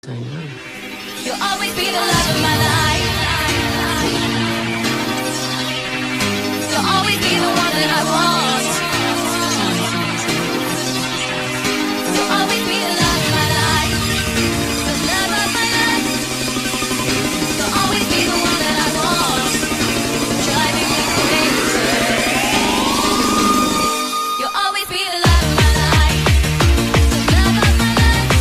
Don't know. You'll always be the love of my life. You'll always be the one that I want. You'll always be the love of my life. The love of my life. You'll always be the one that I want. Driving me crazy. You'll always be the love of my life. The love of my life.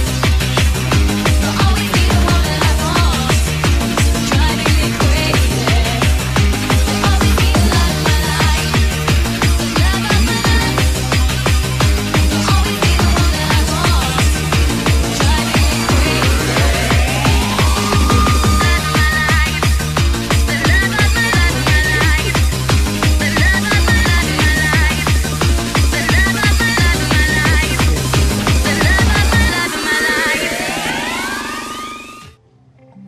You'll always be the one that I want. Driving me crazy. You'll always be the love of my life. The love of my life. You'll always be the one that I want. Driving me crazy. The love of my life. The love of my life. The love of my life. The love of my life. The love of my life.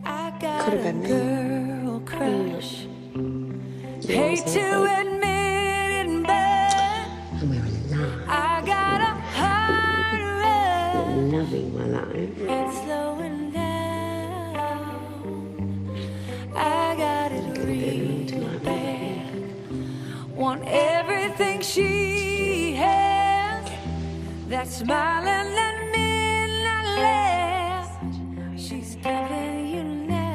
I got Could have a been me. girl crush. Yeah, Hate to admit it, but And we're in love. I got a heart I'm rush. loving my life. It's slowing down. I got it real bad. Want everything she has. That smiling and midnight laugh. She's giving you now.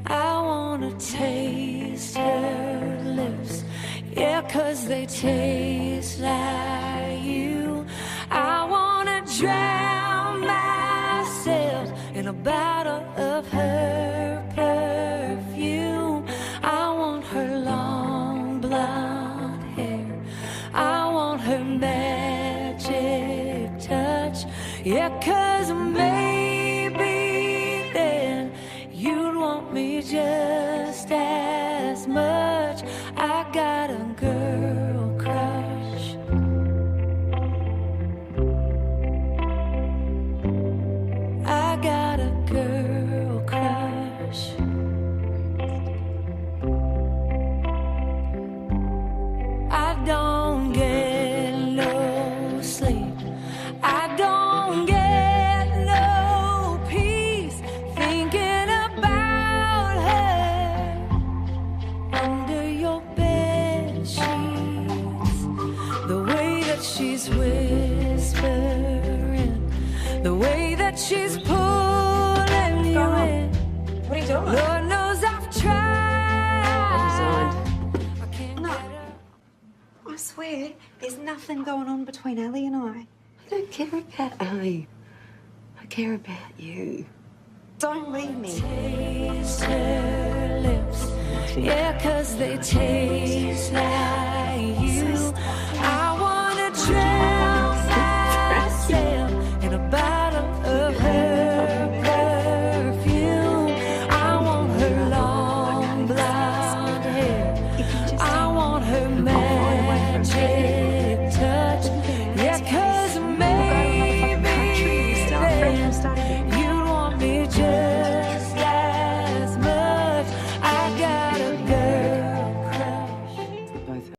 I wanna taste her lips. Yeah, 'cause they taste like you. I wanna drown myself in a bottle of her perfume. I want her long blonde hair. I want her magic touch. Yeah, 'cause maybe then you'd want me just as much. I got a girl crush. I got a girl crush. I don't get no sleep. I don't get no peace thinking about her under your bed sheets. The way that she's whispering, the way that she's pulling you in. What are you doing? Lord knows I've tried. I can't No. get her. I swear, there's nothing going on between Ellie and I. I don't care about Ali. I care about you. Don't leave me. Taste her lips, yeah, 'cause they taste like